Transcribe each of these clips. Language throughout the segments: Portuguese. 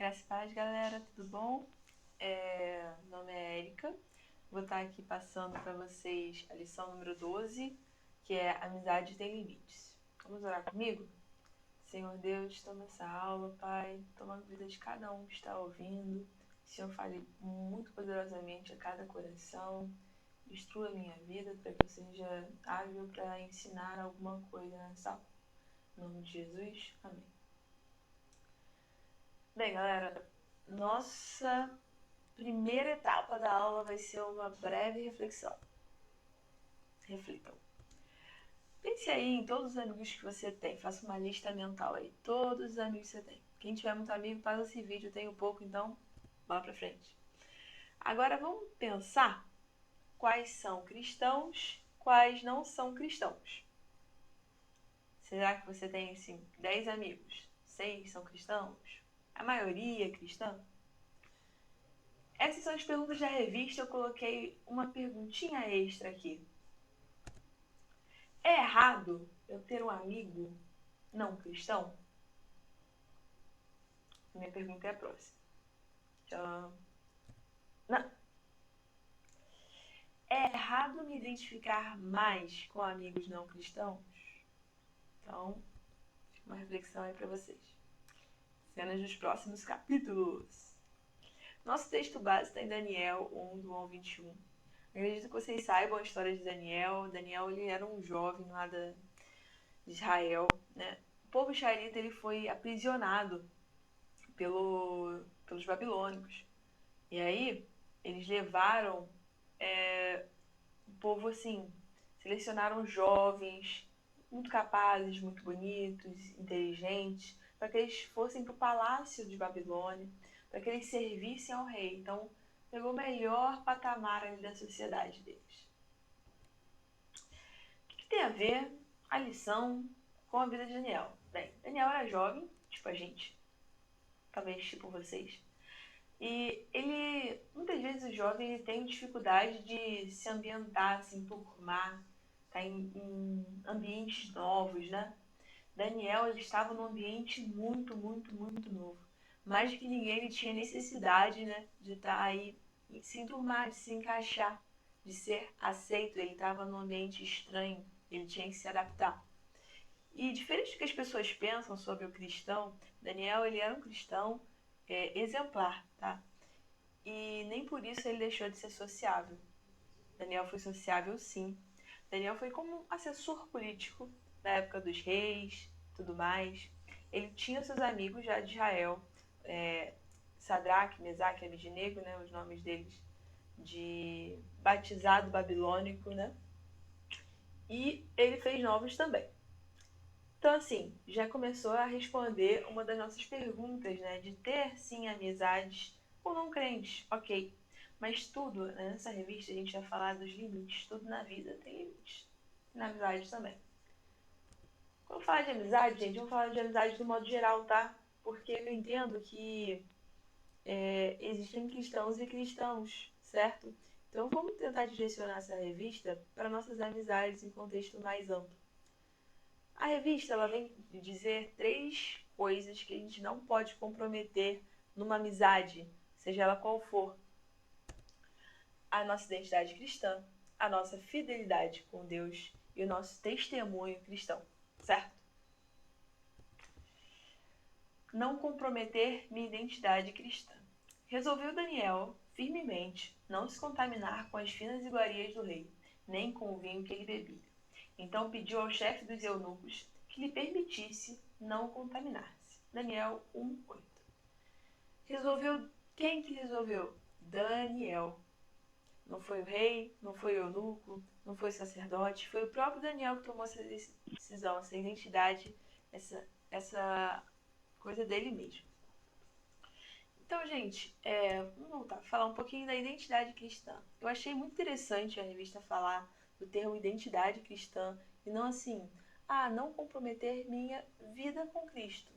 Graças e paz, galera, tudo bom? Meu nome é Érica, vou estar aqui passando para vocês a lição número 12, que é Amizade tem limites. Vamos orar comigo? Senhor Deus, toma essa aula, Pai, toma a vida de cada um que está ouvindo. Senhor, fale muito poderosamente a cada coração, instrua a minha vida para que eu seja hábil para ensinar alguma coisa nessa aula. Em nome de Jesus, amém. Bem, galera, nossa primeira etapa da aula vai ser uma breve reflexão. Reflitam. Pense aí em todos os amigos que você tem. Faça uma lista mental aí. Todos os amigos que você tem. Quem tiver muito amigo, pausa esse vídeo. Eu tenho pouco, então bora pra frente. Agora vamos pensar quais são cristãos, quais não são cristãos. Será que você tem, assim, 10 amigos? 6 são cristãos? A maioria é cristã? Essas são as perguntas da revista. Eu coloquei uma perguntinha extra aqui. É errado eu ter um amigo não cristão? Minha pergunta é a próxima. Tchau. Não. É errado me identificar mais com amigos não cristãos? Então, uma reflexão aí para vocês. Cenas dos próximos capítulos. Nosso texto base está em Daniel 1, do 1 ao 21. Acredito que vocês saibam a história de Daniel. Daniel, ele era um jovem lá de Israel, né? O povo israelita, ele foi aprisionado pelos babilônicos. E aí, eles levaram o povo assim, selecionaram jovens, muito capazes, muito bonitos, inteligentes, para que eles fossem para o palácio de Babilônia, para que eles servissem ao rei. Então, pegou o melhor patamar ali da sociedade deles. O que tem a ver a lição com a vida de Daniel? Bem, Daniel era jovem, tipo a gente, talvez tipo vocês. E ele, muitas vezes o jovem ele tem dificuldade de se ambientar, se enturmar, tá em ambientes novos, né? Daniel, ele estava num ambiente muito, muito, muito novo. Mais do que ninguém, ele tinha necessidade, né, de estar aí, de se enturmar, de se encaixar, de ser aceito. Ele estava num ambiente estranho, ele tinha que se adaptar. E diferente do que as pessoas pensam sobre o cristão, Daniel, ele era um cristão exemplar, tá? E nem por isso ele deixou de ser sociável. Daniel foi sociável, sim. Daniel foi como um assessor político na época dos reis, tudo mais. Ele tinha seus amigos já de Israel, Sadraque, Mesaque e Abednego, né, os nomes deles de batizado babilônico, né? E ele fez novos também. Então, assim, já começou a responder uma das nossas perguntas, né? De ter, sim, amizades com não crentes, ok. Mas tudo, né, nessa revista, a gente vai falar dos limites. Tudo na vida tem limites. Na amizade também. Quando falar de amizade, gente, vamos falar de amizade do modo geral, tá? Porque eu entendo que existem cristãos e cristãos, certo? Então vamos tentar direcionar essa revista para nossas amizades em contexto mais amplo. A revista ela vem dizer 3 coisas que a gente não pode comprometer numa amizade, seja ela qual for. A nossa identidade cristã, a nossa fidelidade com Deus e o nosso testemunho cristão, certo? Não comprometer minha identidade cristã. Resolveu Daniel, firmemente, não se contaminar com as finas iguarias do rei, nem com o vinho que ele bebia. Então pediu ao chefe dos eunucos que lhe permitisse não contaminar-se. Daniel 1:8. Resolveu. Quem que resolveu? Daniel. Não foi o rei, não foi o eunuco, não foi o sacerdote, foi o próprio Daniel que tomou essa decisão, essa identidade, essa coisa dele mesmo. Então, gente, vamos voltar a falar um pouquinho da identidade cristã. Eu achei muito interessante a revista falar do termo identidade cristã e não assim, não comprometer minha vida com Cristo.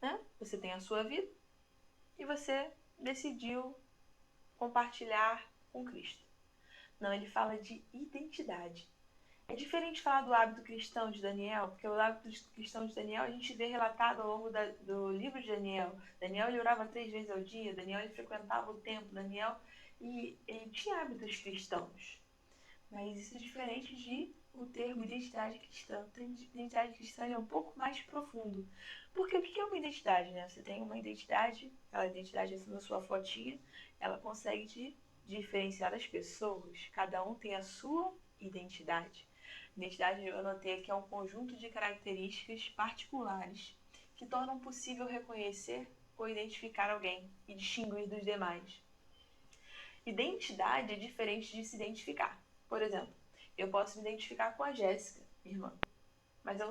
Né? Você tem a sua vida e você decidiu compartilhar com Cristo. Não, ele fala de identidade. É diferente falar do hábito cristão de Daniel, porque o hábito cristão de Daniel a gente vê relatado ao longo do livro de Daniel. Daniel ele orava 3 vezes ao dia, Daniel ele frequentava o templo, Daniel e ele tinha hábitos cristãos. Mas isso é diferente de o termo identidade cristã. A identidade cristã é um pouco mais profundo. Porque o que é uma identidade, né? Você tem uma identidade, aquela identidade assim na sua fotinha, ela consegue te diferenciar das pessoas. Cada um tem a sua identidade. Identidade, eu anotei aqui, é um conjunto de características particulares que tornam possível reconhecer ou identificar alguém e distinguir dos demais. Identidade é diferente de se identificar. Por exemplo, eu posso me identificar com a Jéssica, minha irmã, mas a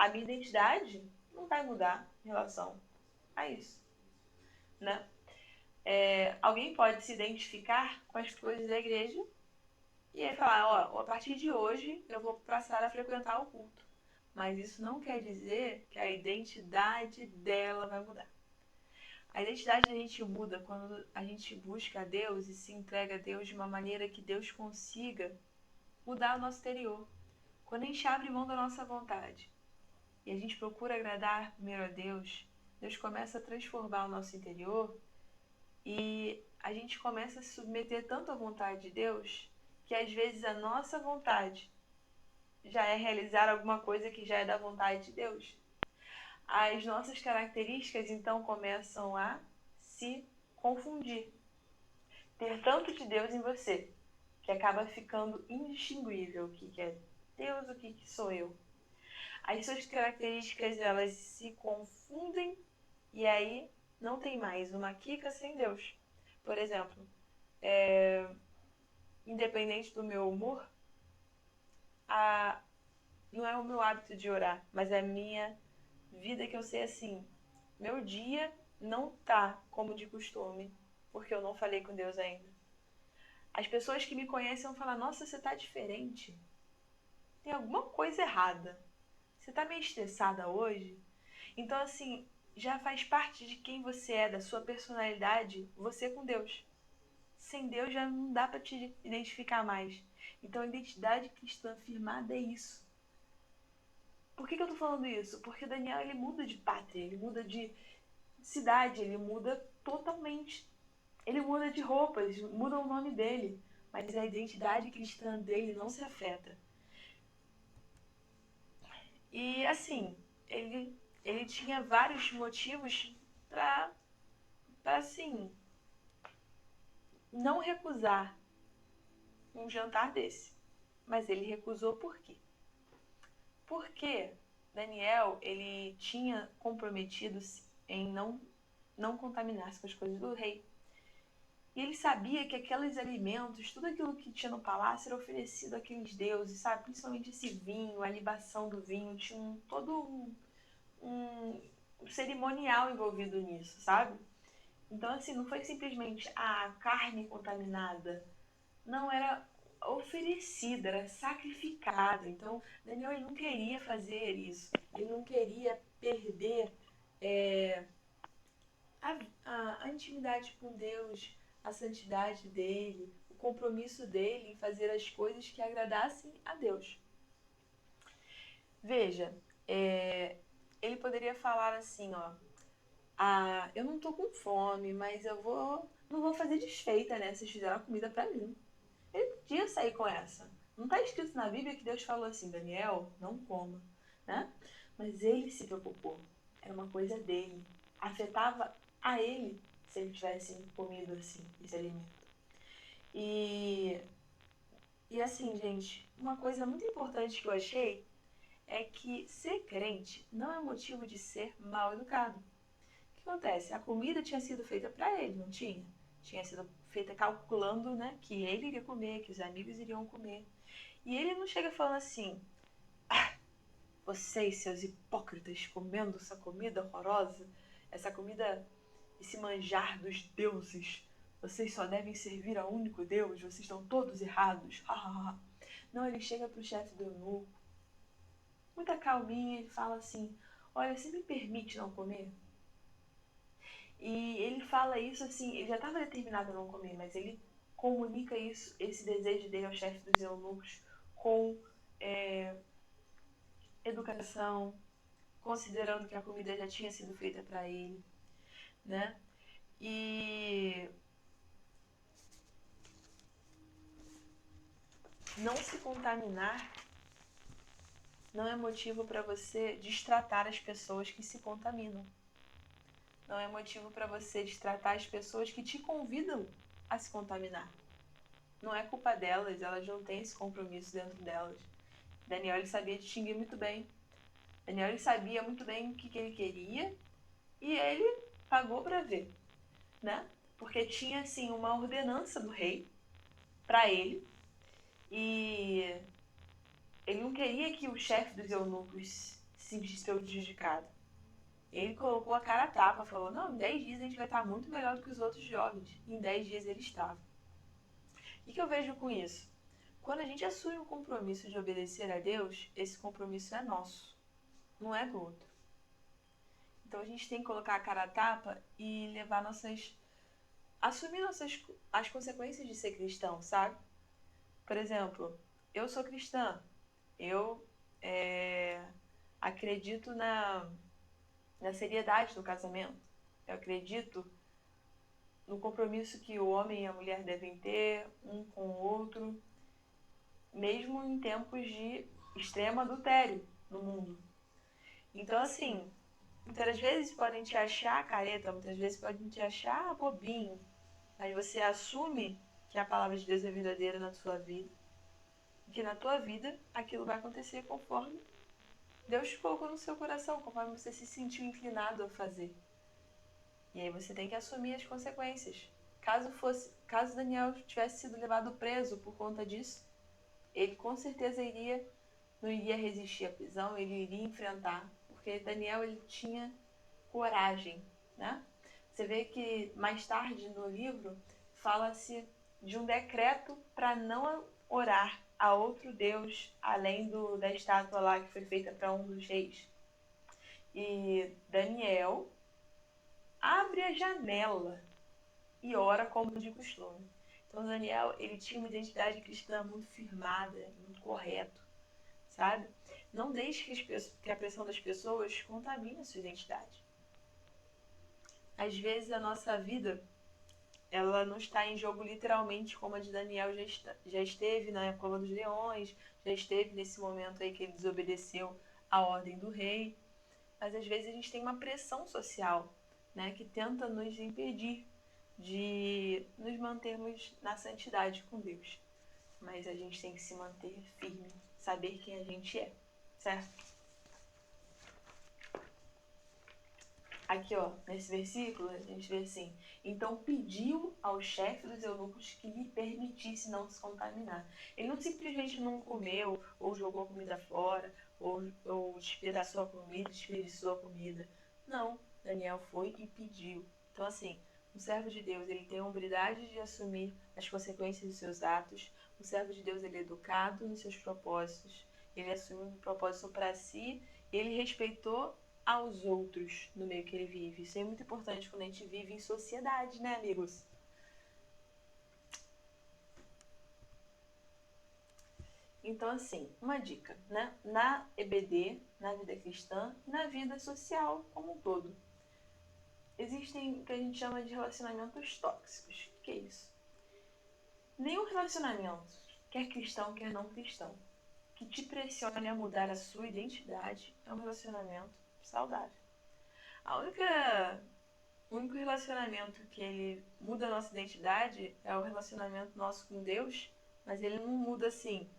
minha identidade não vai mudar em relação a isso, né? Alguém pode se identificar com as coisas da igreja e aí falar, ó, a partir de hoje eu vou passar a frequentar o culto. Mas isso não quer dizer que a identidade dela vai mudar. A identidade da gente muda quando a gente busca a Deus e se entrega a Deus de uma maneira que Deus consiga mudar o nosso interior. Quando a gente abre mão da nossa vontade e a gente procura agradar primeiro a Deus, Deus começa a transformar o nosso interior e a gente começa a se submeter tanto à vontade de Deus que às vezes a nossa vontade já é realizar alguma coisa que já é da vontade de Deus. As nossas características então começam a se confundir. Ter tanto de Deus em você que acaba ficando indistinguível o que é Deus, o que sou eu. As suas características elas se confundem e aí não tem mais uma Kika sem Deus. Por exemplo, independente do meu humor, não é o meu hábito de orar, mas é a minha vida que eu sei assim. Meu dia não tá como de costume, porque eu não falei com Deus ainda. As pessoas que me conhecem vão falar, nossa, você tá diferente. Tem alguma coisa errada. Você tá meio estressada hoje? Então, assim, já faz parte de quem você é, da sua personalidade, você com Deus. Sem Deus já não dá para te identificar mais. Então, a identidade cristã firmada é isso. Por que eu tô falando isso? Porque Daniel, ele muda de pátria, ele muda de cidade, ele muda totalmente. Ele muda de roupas, muda o nome dele, mas a identidade cristã dele não se afeta. E assim, ele tinha vários motivos para assim, não recusar um jantar desse. Mas ele recusou por quê? Porque Daniel, ele tinha comprometido-se em não contaminar-se com as coisas do rei. E ele sabia que aqueles alimentos, tudo aquilo que tinha no palácio era oferecido àqueles deuses, sabe? Principalmente esse vinho, a libação do vinho, tinha um cerimonial envolvido nisso, sabe? Então, assim, não foi simplesmente a carne contaminada. Não, era oferecida, era sacrificada. Então, Daniel ele não queria fazer isso. Ele não queria perder é, a intimidade com Deus, a santidade dele, o compromisso dele em fazer as coisas que agradassem a Deus. Veja, ele poderia falar assim, ó, eu não tô com fome, mas não vou fazer desfeita, né? Vocês fizeram a comida pra mim. Ele podia sair com essa. Não está escrito na Bíblia que Deus falou assim, Daniel, não coma, né? Mas ele se preocupou. Era uma coisa dele. Afetava a ele se ele tivesse comido assim esse alimento. E assim, gente, uma coisa muito importante que eu achei é que ser crente não é motivo de ser mal educado. O que acontece? A comida tinha sido feita para ele, não tinha? Tinha sido feita calculando, né, que ele iria comer, que os amigos iriam comer. E ele não chega falando assim, vocês, seus hipócritas, comendo essa comida horrorosa, essa comida, esse manjar dos deuses, vocês só devem servir a único Deus, vocês estão todos errados. Não, ele chega pro chefe do eunuco, muita calminha, ele fala assim, olha, você me permite não comer? E ele fala isso assim, ele já estava determinado a não comer, mas ele comunica isso, esse desejo dele ao chefe dos eunucos com educação, considerando que a comida já tinha sido feita para ele, né? E não se contaminar não é motivo para você destratar as pessoas que se contaminam. Não é motivo para você destratar as pessoas que te convidam a se contaminar. Não é culpa delas, elas não têm esse compromisso dentro delas. Daniel, ele sabia distinguir muito bem. Daniel, ele sabia muito bem o que ele queria e ele pagou para ver, né? Porque tinha, assim, uma ordenança do rei para ele e ele não queria que o chefe dos eunucos se sentisse prejudicado. Ele colocou a cara a tapa, falou, não, em 10 dias a gente vai estar muito melhor do que os outros jovens. E em 10 dias ele estava. O que eu vejo com isso? Quando a gente assume o compromisso de obedecer a Deus, esse compromisso é nosso, não é do outro. Então a gente tem que colocar a cara a tapa e levar assumir as consequências de ser cristão, sabe? Por exemplo, eu sou cristã, eu acredito na seriedade do casamento, eu acredito no compromisso que o homem e a mulher devem ter um com o outro, mesmo em tempos de extremo adultério no mundo. Então, assim, muitas vezes podem te achar careta, muitas vezes podem te achar bobinho, mas você assume que a palavra de Deus é verdadeira na sua vida, e que na tua vida aquilo vai acontecer conforme Deus te colocou no seu coração, conforme você se sentiu inclinado a fazer. E aí você tem que assumir as consequências. Caso Daniel tivesse sido levado preso por conta disso, ele com certeza não iria resistir à prisão, ele iria enfrentar, porque Daniel ele tinha coragem, né? Você vê que mais tarde no livro fala-se de um decreto para não orar a outro Deus além da estátua lá que foi feita para um dos reis. E Daniel abre a janela e ora como de costume. Então Daniel, ele tinha uma identidade cristã muito firmada, muito correta, sabe? Não deixe que a pressão das pessoas contamine a sua identidade. Às vezes a nossa vida, ela não está em jogo literalmente como a de Daniel já esteve na cova dos leões, já esteve nesse momento aí que ele desobedeceu a ordem do rei. Mas às vezes a gente tem uma pressão social, né, que tenta nos impedir de nos mantermos na santidade com Deus. Mas a gente tem que se manter firme, saber quem a gente é, certo? Aqui, ó, nesse versículo, a gente vê assim, então pediu ao chefe dos eunucos que lhe permitisse não se contaminar. Ele não simplesmente não comeu, ou jogou comida fora, ou despedaçou a comida, desperdiçou a comida. Não, Daniel foi e pediu. Então, assim, o servo de Deus, ele tem a hombridade de assumir as consequências dos seus atos. O servo de Deus, ele é educado nos seus propósitos. Ele assume um propósito para si. Ele respeitou aos outros no meio que ele vive. Isso é muito importante quando a gente vive em sociedade, né, amigos? Então, assim, uma dica, né? Na EBD, na vida cristã, na vida social como um todo, existem o que a gente chama de relacionamentos tóxicos. O que é isso? Nenhum relacionamento, quer cristão, quer não cristão, que te pressione a mudar a sua identidade é um relacionamento saudável. O único relacionamento que ele muda a nossa identidade é o relacionamento nosso com Deus, mas ele não muda assim.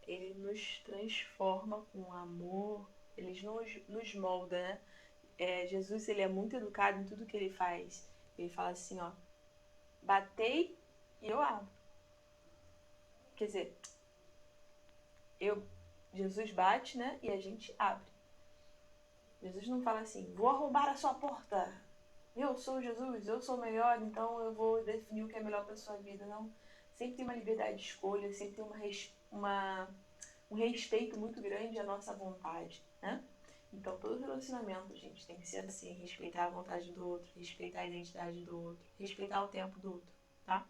Ele nos transforma com amor, ele nos molda, né? Jesus, ele é muito educado em tudo que ele faz. Ele fala assim, ó, batei e eu abro. Quer dizer, Jesus bate, né? E a gente abre. Jesus não fala assim, vou arrombar a sua porta. Eu sou Jesus, eu sou melhor, então eu vou definir o que é melhor para sua vida. Não. Sempre tem uma liberdade de escolha, sempre tem um respeito muito grande à nossa vontade, né? Então, todo relacionamento, gente, tem que ser assim, respeitar a vontade do outro, respeitar a identidade do outro, respeitar o tempo do outro, tá?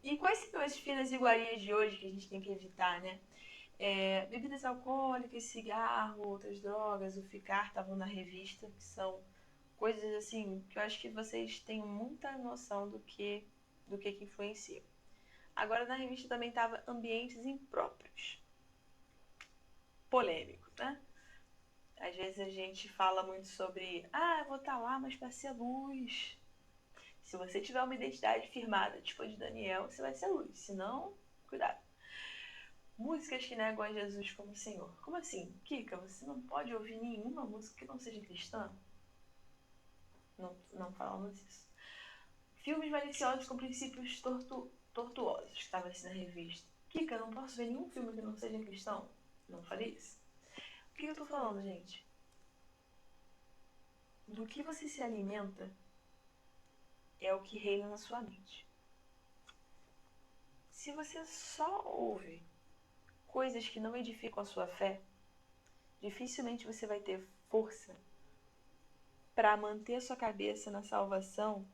E quais são as finas iguarias de hoje que a gente tem que evitar, né? Bebidas alcoólicas, cigarro, outras drogas, o ficar estavam na revista, que são coisas assim que eu acho que vocês têm muita noção do que influencia. Agora na revista também estava ambientes impróprios, polêmico, né? Às vezes a gente fala muito sobre, eu vou estar lá, mas para ser luz. Se você tiver uma identidade firmada, tipo a de Daniel, você vai ser luz. Se não, cuidado. Músicas que negam a Jesus como Senhor. Como assim? Kika, você não pode ouvir nenhuma música que não seja cristã? Não falamos isso. Filmes maliciosos com princípios tortuosos, que estava assim na revista. Kika, não posso ver nenhum filme que não seja cristão? Não falei isso. O que eu tô falando, gente? Do que você se alimenta é o que reina na sua mente. Se você só ouve coisas que não edificam a sua fé, dificilmente você vai ter força para manter a sua cabeça na salvação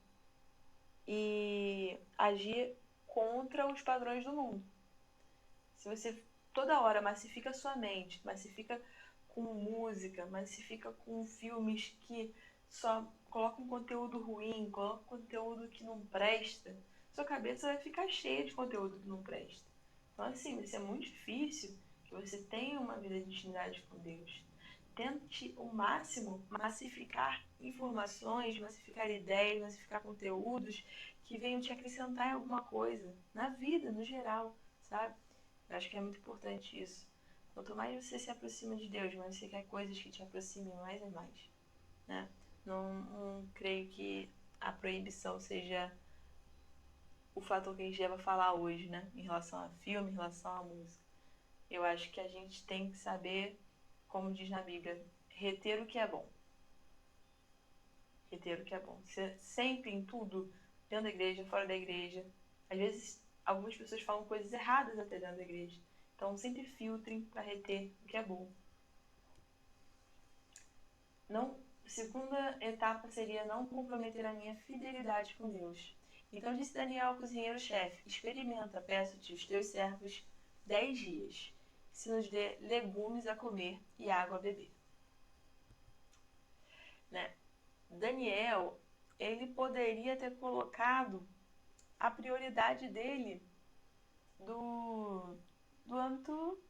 e agir contra os padrões do mundo. Se você toda hora massifica a sua mente, massifica com música, massifica com filmes que só colocam conteúdo ruim, colocam conteúdo que não presta, sua cabeça vai ficar cheia de conteúdo que não presta. Então, assim, vai ser muito difícil que você tenha uma vida de intimidade com Deus. Tente o máximo massificar informações, massificar ideias, massificar conteúdos que venham te acrescentar em alguma coisa, na vida, no geral, sabe? Eu acho que é muito importante isso. Quanto mais você se aproxima de Deus, mais você quer coisas que te aproximem mais e mais, né? Não creio que a proibição seja o fator que a gente deve falar hoje, né? Em relação a filme, em relação à música. Eu acho que a gente tem que saber, como diz na Bíblia, reter o que é bom. Reter o que é bom. Sempre em tudo, dentro da igreja, fora da igreja. Às vezes, algumas pessoas falam coisas erradas até dentro da igreja. Então, sempre filtrem para reter o que é bom. Segunda etapa seria não comprometer a minha fidelidade com Deus. Então disse Daniel ao cozinheiro-chefe: experimenta, peço-te, os teus servos 10 dias, que se nos dê legumes a comer e água a beber. Né? Daniel, ele poderia ter colocado a prioridade dele do âmbito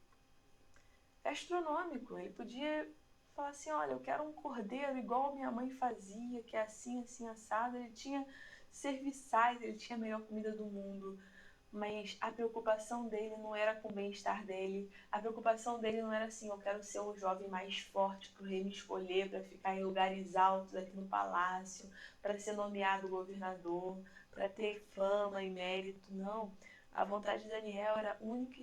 gastronômico. Ele podia falar assim, olha, eu quero um cordeiro igual minha mãe fazia, que é assim, assim, assado. Ele tinha serviçais, ele tinha a melhor comida do mundo, mas a preocupação dele não era com o bem-estar dele, a preocupação dele não era assim, eu quero ser o jovem mais forte para o rei me escolher, para ficar em lugares altos aqui no palácio, para ser nomeado governador, para ter fama e mérito, não. A vontade de Daniel era única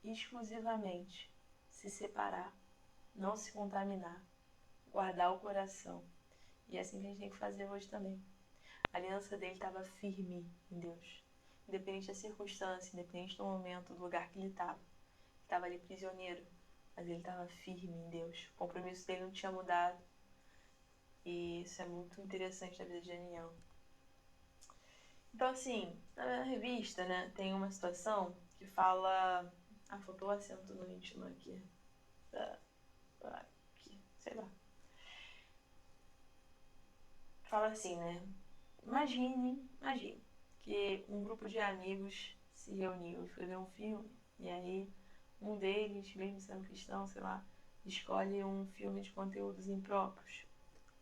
e exclusivamente se separar, não se contaminar, guardar o coração. E é assim que a gente tem que fazer hoje também. A aliança dele estava firme em Deus. Independente da circunstância, independente do momento, do lugar que ele estava. Ele estava ali prisioneiro, mas ele estava firme em Deus. O compromisso dele não tinha mudado. E isso é muito interessante na vida de Daniel. Então, assim, na revista, né, tem uma situação que fala... faltou o acento no íntimo aqui. Aqui, sei lá. Fala assim, né? Imagine que um grupo de amigos se reuniu e foi ver um filme, e aí um deles, mesmo sendo cristão, sei lá, escolhe um filme de conteúdos impróprios.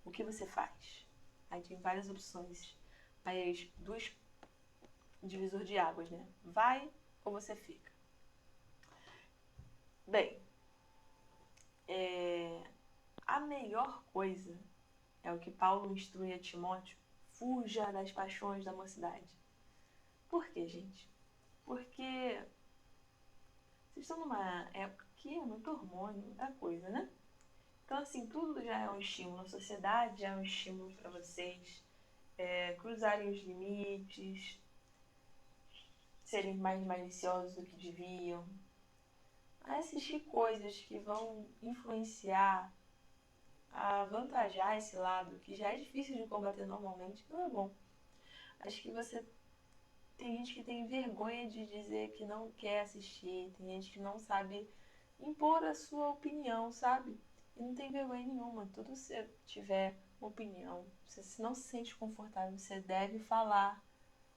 O que você faz? Aí tem várias opções, mas dois divisor de águas, né? Vai ou você fica? Bem, a melhor coisa é o que Paulo instrui a Timóteo: fuja das paixões da mocidade. Por quê, gente? Porque vocês estão numa época que é muito hormônio, muita coisa, né? Então, assim, tudo já é um estímulo. A sociedade já é um estímulo para vocês cruzarem os limites, serem mais maliciosos do que deviam, assistir coisas que vão influenciar, avantajar esse lado, que já é difícil de combater normalmente, não é bom. Acho que você Tem gente que tem vergonha de dizer que não quer assistir, tem gente que não sabe impor a sua opinião, sabe? E não tem vergonha nenhuma. Tudo se você tiver opinião, você se não se sente confortável, você deve falar.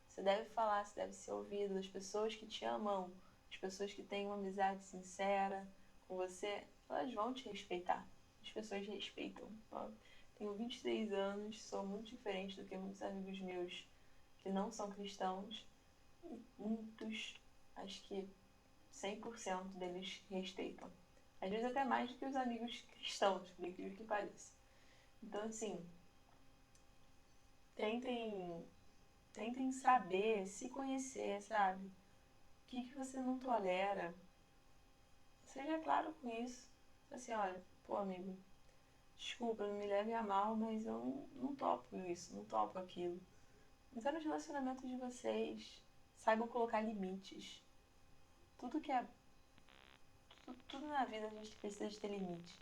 Você deve falar, você deve ser ouvido. As pessoas que te amam, as pessoas que têm uma amizade sincera com você, elas vão te respeitar. As pessoas respeitam. Eu tenho 23 anos, sou muito diferente do que muitos amigos meus que não são cristãos. E muitos, acho que 100% deles respeitam. Às vezes até mais do que os amigos cristãos, por incrível que pareça. Então, assim, tentem, tentem saber, se conhecer, sabe? O que você não tolera. Seja claro com isso. Assim, olha, pô, amigo, desculpa, não me leve a mal, mas eu não topo isso, não topo aquilo. Mas é nos relacionamentos de vocês. Saibam colocar limites. Tudo que é. Tudo na vida a gente precisa de ter limite.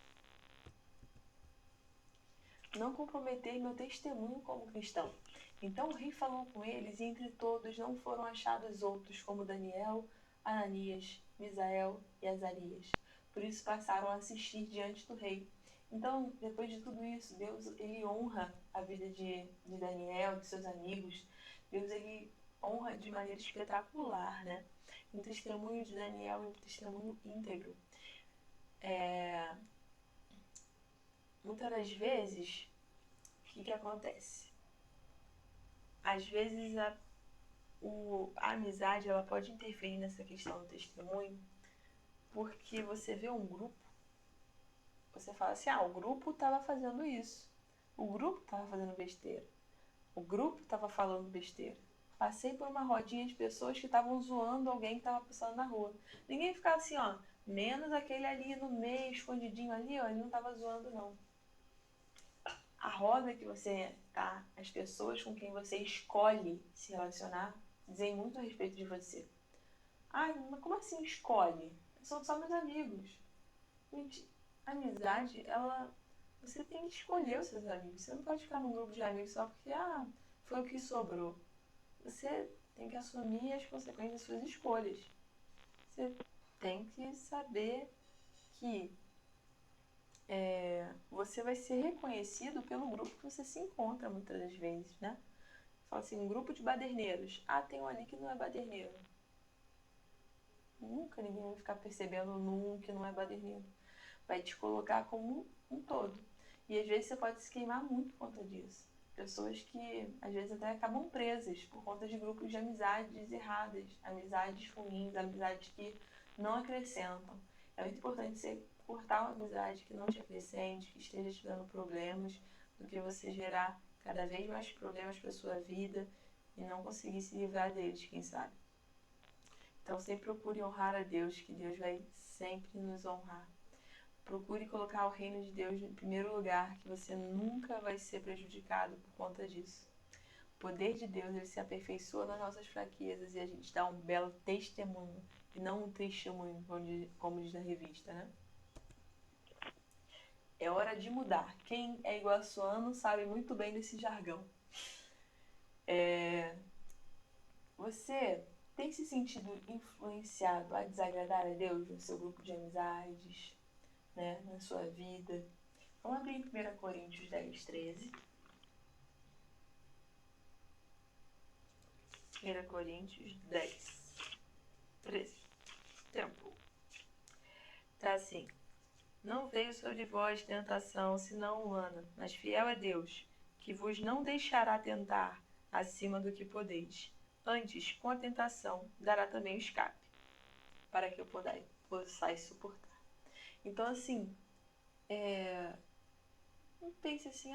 Não comprometer meu testemunho como cristão. Então o rei falou com eles, e entre todos não foram achados outros, como Daniel, Ananias, Misael e Azarias. Por isso passaram a assistir diante do rei. Então, depois de tudo isso, Deus ele honra a vida de Daniel, de seus amigos. Deus ele honra de maneira espetacular, né? Um testemunho de Daniel é um testemunho íntegro. Muitas das vezes, o que acontece? Às vezes a amizade ela pode interferir nessa questão do testemunho, porque você vê um grupo, você fala assim, o grupo estava fazendo isso, o grupo estava fazendo besteira, o grupo estava falando besteira. Passei por uma rodinha de pessoas que estavam zoando alguém que estava passando na rua. Ninguém ficava assim, menos aquele ali no meio, escondidinho ali, ele não estava zoando não. A roda que você tá, as pessoas com quem você escolhe se relacionar, dizem muito a respeito de você. Mas como assim escolhe? São só meus amigos. Gente, amizade, você tem que escolher os seus amigos. Você não pode ficar num grupo de amigos só porque, foi o que sobrou. Você tem que assumir as consequências das suas escolhas. Você tem que saber que você vai ser reconhecido pelo grupo que você se encontra muitas das vezes, né? Fala assim, um grupo de baderneiros. Tem um ali que não é baderneiro. Nunca ninguém vai ficar percebendo num que não é baderneiro. Vai te colocar como um todo. E às vezes você pode se queimar muito por conta disso. Pessoas que às vezes até acabam presas por conta de grupos de amizades erradas, amizades ruins, amizades que não acrescentam. É muito importante você cortar uma amizade que não te acrescente, que esteja te dando problemas, do que você gerar cada vez mais problemas para sua vida e não conseguir se livrar deles, quem sabe. Então sempre procure honrar a Deus, que Deus vai sempre nos honrar. Procure colocar o reino de Deus em primeiro lugar, que você nunca vai ser prejudicado por conta disso. O poder de Deus ele se aperfeiçoa nas nossas fraquezas e a gente dá um belo testemunho, e não um testemunho, como diz na revista, né? É hora de mudar. Quem é iguaçuano sabe muito bem desse jargão. Você tem se sentido influenciado a desagradar a Deus no seu grupo de amizades, né, na sua vida? Vamos abrir em 1 Coríntios 10, 13. 1 Coríntios 10, 13. Tempo. Tá assim. Não veio sobre vós tentação, senão humana, mas fiel é Deus, que vos não deixará tentar acima do que podeis. Antes, com a tentação, dará também o escape, para que eu possais suportar. Então, assim, não pense assim,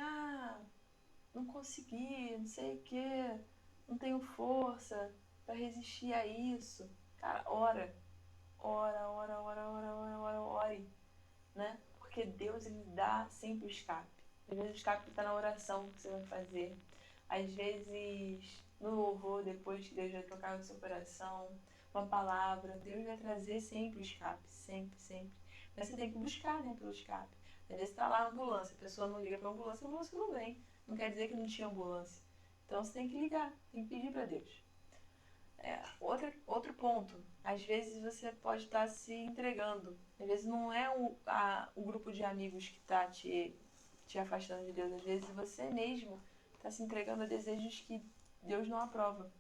não consegui, não sei o que, não tenho força para resistir a isso. Cara, ore, né? Porque Deus, ele dá sempre o escape. Às vezes o escape está na oração que você vai fazer. Às vezes no louvor, depois que Deus vai tocar no seu coração, uma palavra, Deus vai trazer sempre o escape, sempre, sempre. Mas você tem que buscar, né, pelo escape. Às vezes está lá a ambulância, a pessoa não liga para a ambulância não vem. Não quer dizer que não tinha ambulância. Então você tem que ligar, tem que pedir para Deus. outro ponto. Às vezes você pode estar se entregando. Às vezes não é o grupo de amigos que está te afastando de Deus. Às vezes você mesmo está se entregando a desejos que Deus não aprova.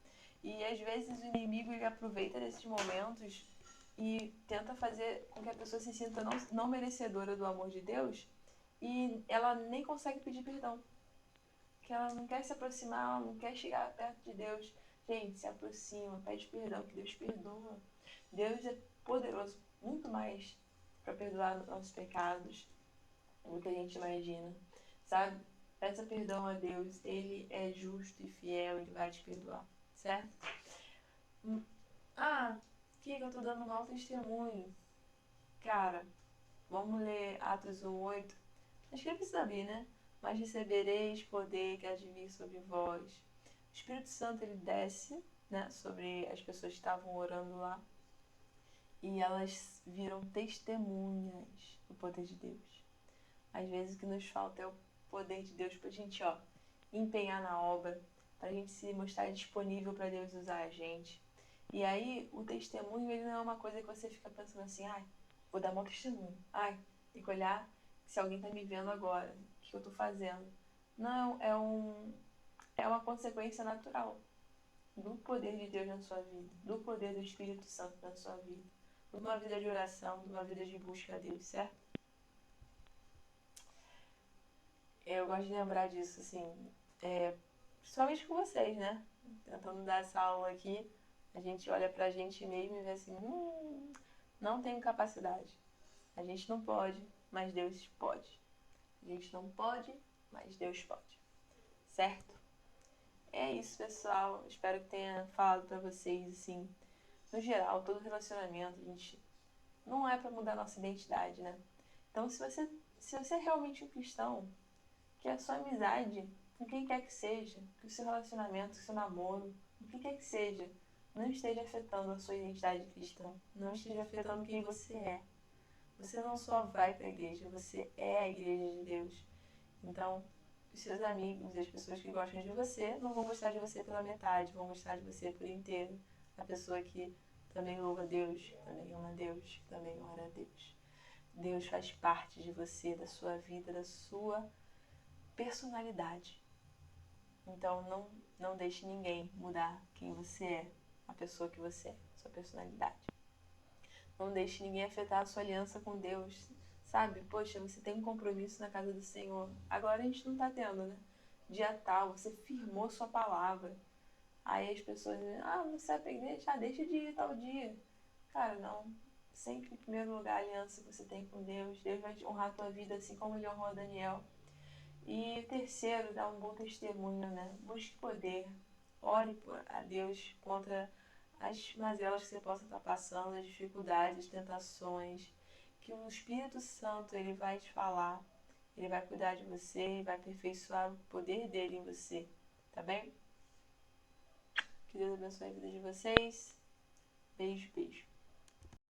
E às vezes o inimigo ele aproveita desses momentos e tenta fazer com que a pessoa se sinta não merecedora do amor de Deus e ela nem consegue pedir perdão. Que ela não quer se aproximar, ela não quer chegar perto de Deus. Gente, se aproxima, pede perdão, que Deus perdoa. Deus é poderoso, muito mais para perdoar os nossos pecados do que a gente imagina, sabe? Peça perdão a Deus, Ele é justo e fiel, Ele vai te perdoar, certo? Que eu tô dando um mau testemunho. Cara, vamos ler Atos 1:8. Acho que não precisa abrir, né? Mas recebereis poder que há de vir sobre vós. O Espírito Santo, ele desce, né, sobre as pessoas que estavam orando lá. E elas viram testemunhas do poder de Deus. Às vezes o que nos falta é o poder de Deus pra gente, empenhar na obra, pra gente se mostrar disponível para Deus usar a gente. E aí, o testemunho, ele não é uma coisa que você fica pensando assim, vou dar mau testemunho. Tem que olhar se alguém tá me vendo agora, o que eu tô fazendo. Não, é uma consequência natural do poder de Deus na sua vida, do poder do Espírito Santo na sua vida, de uma vida de oração, de uma vida de busca a Deus, certo? Eu gosto de lembrar disso, assim, principalmente com vocês, né? Tentando dar essa aula aqui, a gente olha pra gente mesmo e vê assim, não tenho capacidade. A gente não pode, mas Deus pode. A gente não pode, mas Deus pode. Certo? É isso, pessoal. Espero que tenha falado pra vocês, assim, no geral, todo relacionamento, a gente não é pra mudar a nossa identidade, né? Então, se você é realmente um cristão, que a sua amizade, com quem quer que seja, que o seu relacionamento, que o seu namoro, o que quer que seja, não esteja afetando a sua identidade cristã, não esteja afetando quem você é. Você não só vai para a igreja, você é a igreja de Deus. Então, os seus amigos e as pessoas que gostam de você não vão gostar de você pela metade, vão gostar de você por inteiro. A pessoa que também louva a Deus, que também ama a Deus, que também ora a Deus. Deus faz parte de você, da sua vida, da sua personalidade. Então, não deixe ninguém mudar quem você é, a pessoa que você é, sua personalidade. Não deixe ninguém afetar a sua aliança com Deus. Sabe? Poxa, você tem um compromisso na casa do Senhor. Agora a gente não tá tendo, né? Dia tal, você firmou sua palavra. Aí as pessoas dizem, você vai pra igreja? Deixa de ir tal dia. Cara, não. Sempre em primeiro lugar a aliança que você tem com Deus. Deus vai honrar a tua vida assim como ele honrou a Daniel. E terceiro, dá um bom testemunho, né? Busque poder. Ore a Deus contra as mazelas que você possa estar passando, as dificuldades, as tentações. Que o Espírito Santo, ele vai te falar, ele vai cuidar de você, vai aperfeiçoar o poder dele em você. Tá bem? Que Deus abençoe a vida de vocês. Beijo, beijo.